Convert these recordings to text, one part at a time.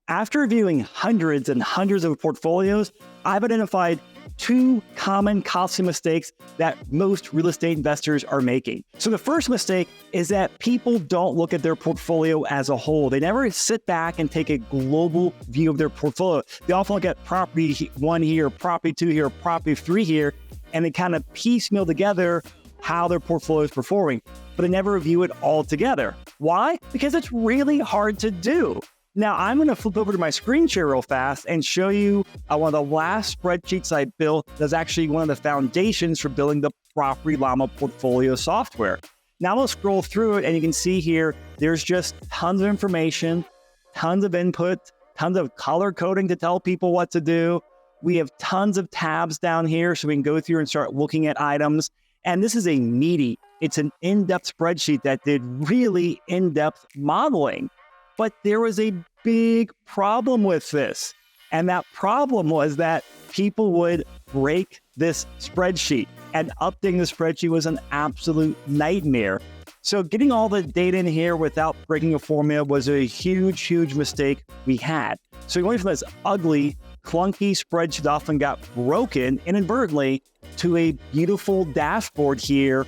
After reviewing hundreds and hundreds of portfolios, I've identified two common costly mistakes that most real estate investors are making. So the first mistake is that people don't look at their portfolio as a whole. They never sit back and take a global view of their portfolio. They often look at property 1 here, property 2 here, property 3 here, and they kind of piecemeal together how their portfolio is performing, but they never review it all together. Why? Because it's really hard to do. Now, I'm going to flip over to my screen share real fast and show you one of the last spreadsheets I built that's actually one of the foundations for building the Property Llama portfolio software. Now, I'm going to scroll through it, and you can see here, there's just tons of information, tons of input, tons of color coding to tell people what to do. We have tons of tabs down here, so we can go through and start looking at items. And this is it's an in-depth spreadsheet that did really in-depth modeling. But there was a big problem with this. And that problem was that people would break this spreadsheet. And updating the spreadsheet was an absolute nightmare. So getting all the data in here without breaking a formula was a huge, huge mistake we had. So we went from this ugly, clunky spreadsheet often got broken inadvertently to a beautiful dashboard here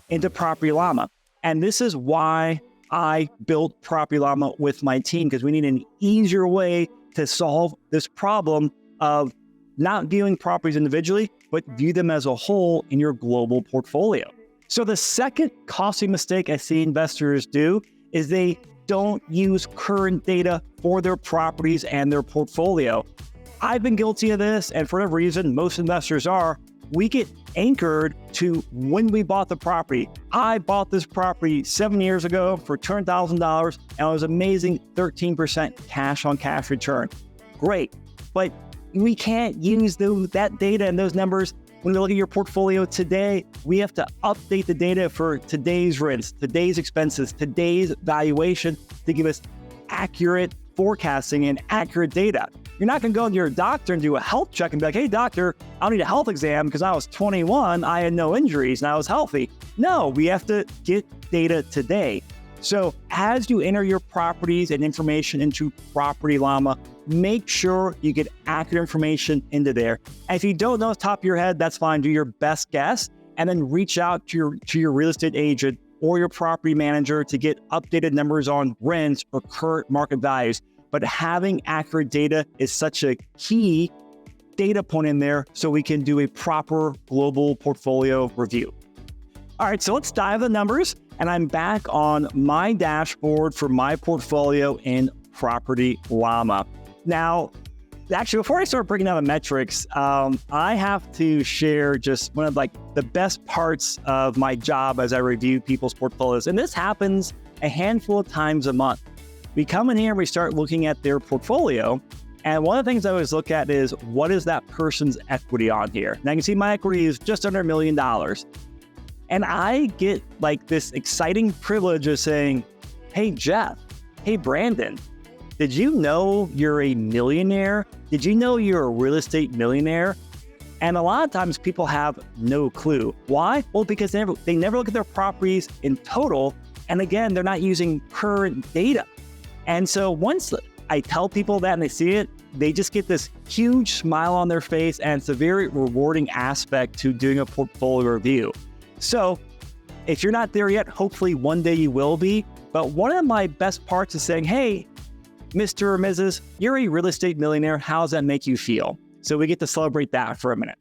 into Property Llama. And this is why I built Property Llama with my team, because we need an easier way to solve this problem of not viewing properties individually, but view them as a whole in your global portfolio. So the second costly mistake I see investors do is they don't use current data for their properties and their portfolio. I've been guilty of this, and for whatever reason, most investors are. We get anchored to when we bought the property. I bought this property 7 years ago for $200,000, and it was amazing 13% cash on cash return. Great, but we can't use that data and those numbers when we look at your portfolio today. We have to update the data for today's rents, today's expenses, today's valuation to give us accurate forecasting and accurate data. You're not going to go to your doctor and do a health check and be like, hey, doctor, I don't need a health exam because I was 21, I had no injuries, and I was healthy. No, we have to get data today. So as you enter your properties and information into Property Llama, make sure you get accurate information into there. And if you don't know off the top of your head, that's fine. Do your best guess, and then reach out to your real estate agent or your property manager to get updated numbers on rents or current market values. But having accurate data is such a key data point in there so we can do a proper global portfolio review. All right, so let's dive the numbers. And I'm back on my dashboard for my portfolio in Property Llama. Now, actually, before I start breaking down the metrics, I have to share just one of the best parts of my job as I review people's portfolios. And this happens a handful of times a month. We come in here and we start looking at their portfolio. And one of the things I always look at is, what is that person's equity on here? Now you can see my equity is just under $1 million. And I get this exciting privilege of saying, hey, Jeff, hey, Brandon, did you know you're a millionaire? Did you know you're a real estate millionaire? And a lot of times people have no clue. Why? Well, because they never look at their properties in total. And again, they're not using current data. And so once I tell people that and they see it, they just get this huge smile on their face, and it's a very rewarding aspect to doing a portfolio review. So if you're not there yet, hopefully one day you will be. But one of my best parts is saying, hey, Mr. or Mrs., you're a real estate millionaire. How does that make you feel? So we get to celebrate that for a minute.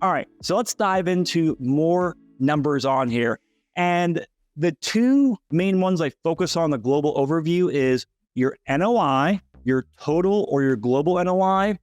All right, so let's dive into more numbers on here. And the two main ones I focus on the global overview is your NOI, your total or your global NOI,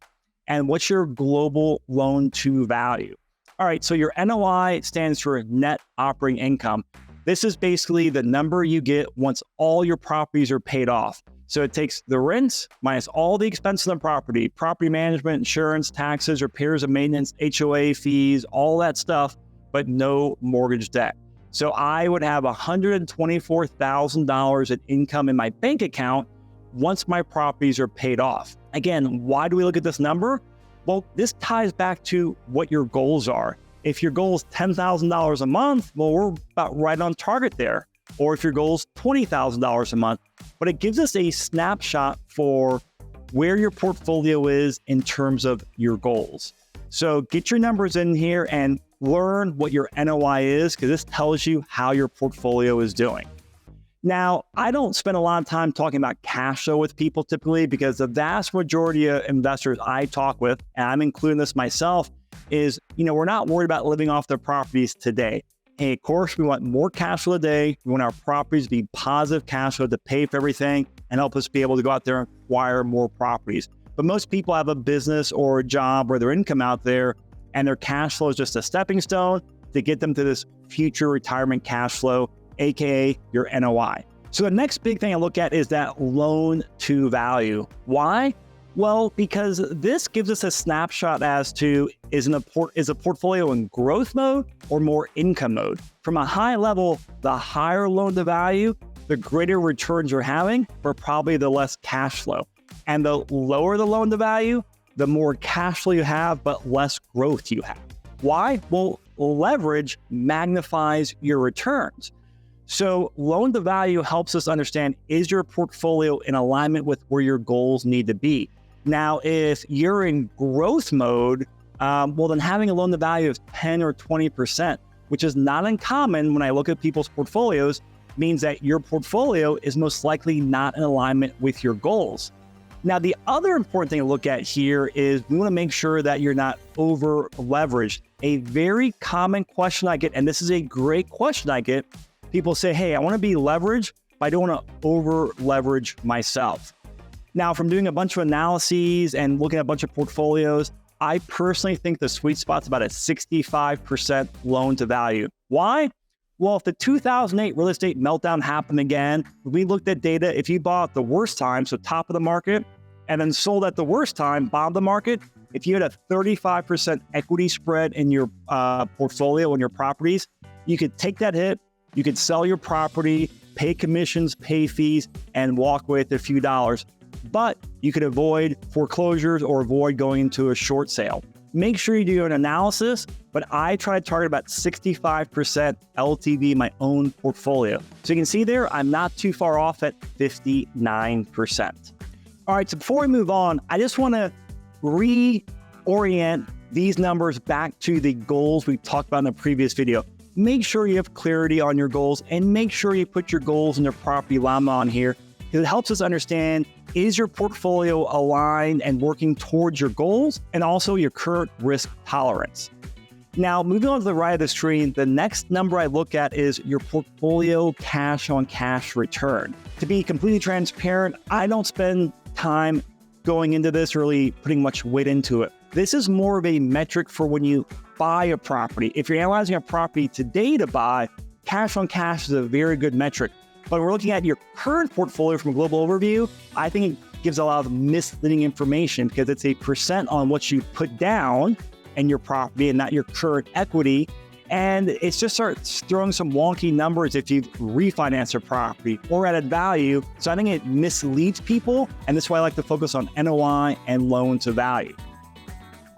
and what's your global loan to value. All right, so your NOI stands for net operating income. This is basically the number you get once all your properties are paid off. So it takes the rents minus all the expenses on the property management, insurance, taxes, repairs and maintenance, HOA fees, all that stuff, but no mortgage debt. So I would have $124,000 in income in my bank account once my properties are paid off. Again, why do we look at this number? Well, this ties back to what your goals are. If your goal is $10,000 a month, well, we're about right on target there. Or if your goal is $20,000 a month, but it gives us a snapshot for where your portfolio is in terms of your goals. So get your numbers in here and learn what your NOI is, because this tells you how your portfolio is doing. Now, I don't spend a lot of time talking about cash flow with people typically, because the vast majority of investors I talk with, and I'm including this myself, is, we're not worried about living off their properties today. Hey, of course, we want more cash flow today. We want our properties to be positive cash flow to pay for everything and help us be able to go out there and acquire more properties. But most people have a business or a job or their income out there, and their cash flow is just a stepping stone to get them to this future retirement cash flow, AKA your NOI. So the next big thing I look at is that loan to value. Why? Well, because this gives us a snapshot as to is a portfolio in growth mode or more income mode. From a high level, the higher loan to value, the greater returns you're having, but probably the less cash flow. And the lower the loan to value, the more cash flow you have, but less growth you have. Why? Well, leverage magnifies your returns. So loan to value helps us understand, is your portfolio in alignment with where your goals need to be? Now, if you're in growth mode, well, then having a loan to value of 10 or 20%, which is not uncommon when I look at people's portfolios, means that your portfolio is most likely not in alignment with your goals. Now, the other important thing to look at here is we want to make sure that you're not over leveraged. A very common question I get, and this is a great question I get, people say, hey, I want to be leveraged, but I don't want to over leverage myself. Now, from doing a bunch of analyses and looking at a bunch of portfolios, I personally think the sweet spot's about a 65% loan to value. Why? Well, if the 2008 real estate meltdown happened again, we looked at data. If you bought at the worst time, so top of the market, and then sold at the worst time, bottom of the market, if you had a 35% equity spread in your portfolio and your properties, you could take that hit, you could sell your property, pay commissions, pay fees, and walk away with a few dollars. But you could avoid foreclosures or avoid going into a short sale. Make sure you do an analysis, but I try to target about 65% LTV in my own portfolio. So you can see there, I'm not too far off at 59%. All right, so before we move on, I just want to reorient these numbers back to the goals we talked about in the previous video. Make sure you have clarity on your goals and make sure you put your goals in the property llama on here. It helps us understand, is your portfolio aligned and working towards your goals and also your current risk tolerance? Now, moving on to the right of the screen, the next number I look at is your portfolio cash on cash return. To be completely transparent, I don't spend time going into this, really putting much weight into it. This is more of a metric for when you buy a property. If you're analyzing a property today to buy, cash on cash is a very good metric. But when we're looking at your current portfolio from a global overview, I think it gives a lot of misleading information because it's a percent on what you put down in your property and not your current equity. And it just starts throwing some wonky numbers if you've refinanced a property or added value. So I think it misleads people. And that's why I like to focus on NOI and loan to value.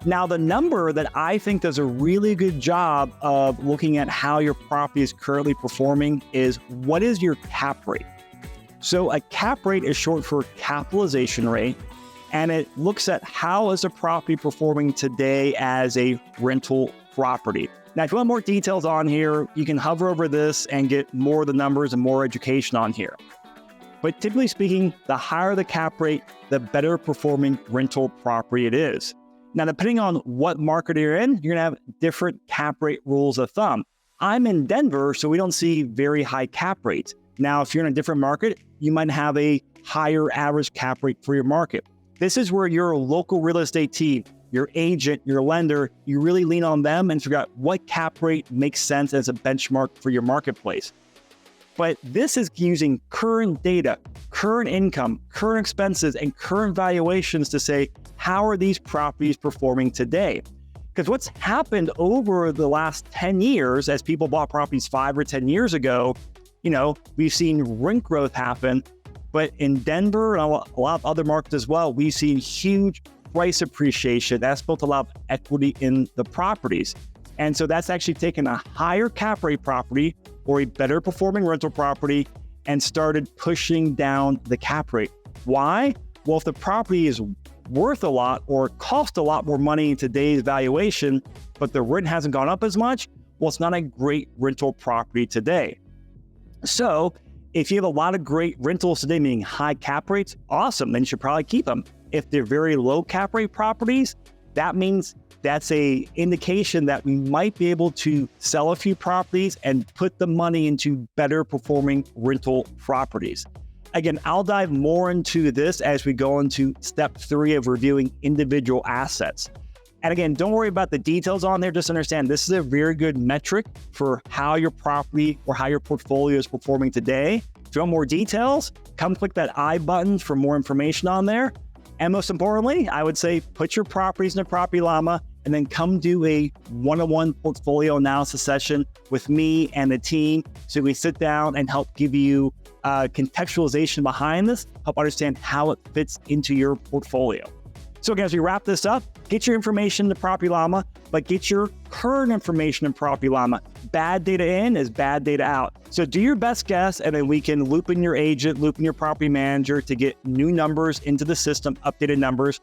Now, the number that I think does a really good job of looking at how your property is currently performing is, what is your cap rate? So a cap rate is short for capitalization rate, and it looks at how is a property performing today as a rental property. Now, if you want more details on here, you can hover over this and get more of the numbers and more education on here. But typically speaking, the higher the cap rate, the better performing rental property it is. Now, depending on what market you're in, you're going to have different cap rate rules of thumb. I'm in Denver, so we don't see very high cap rates. Now, if you're in a different market, you might have a higher average cap rate for your market. This is where your local real estate team, your agent, your lender, you really lean on them and figure out what cap rate makes sense as a benchmark for your marketplace. But this is using current data, current income, current expenses, and current valuations to say, how are these properties performing today? Because what's happened over the last 10 years, as people bought properties 5 or 10 years ago, we've seen rent growth happen. But in Denver and a lot of other markets as well, we've seen huge price appreciation. That's built a lot of equity in the properties. And so that's actually taken a higher cap rate property or a better performing rental property and started pushing down the cap rate. Why? Well, if the property is worth a lot or cost a lot more money in today's valuation, but the rent hasn't gone up as much, well, it's not a great rental property today. So if you have a lot of great rentals today, meaning high cap rates, awesome, then you should probably keep them. If they're very low cap rate properties, that means that's a indication that we might be able to sell a few properties and put the money into better performing rental properties. Again, I'll dive more into this as we go into step 3 of reviewing individual assets. And again, don't worry about the details on there. Just understand this is a very good metric for how your property or how your portfolio is performing today. If you want more details, come click that I button for more information on there. And most importantly, I would say put your properties in a Property Llama and then come do a one-on-one portfolio analysis session with me and the team so we sit down and help give you contextualization behind this, help understand how it fits into your portfolio. So again, as we wrap this up, get your information in the Property Llama, but get your current information in Property Llama. Bad data in is bad data out. So do your best guess, and then we can loop in your agent, loop in your property manager to get new numbers into the system, updated numbers.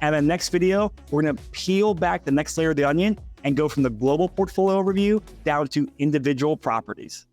And in the next video, we're going to peel back the next layer of the onion and go from the global portfolio review down to individual properties.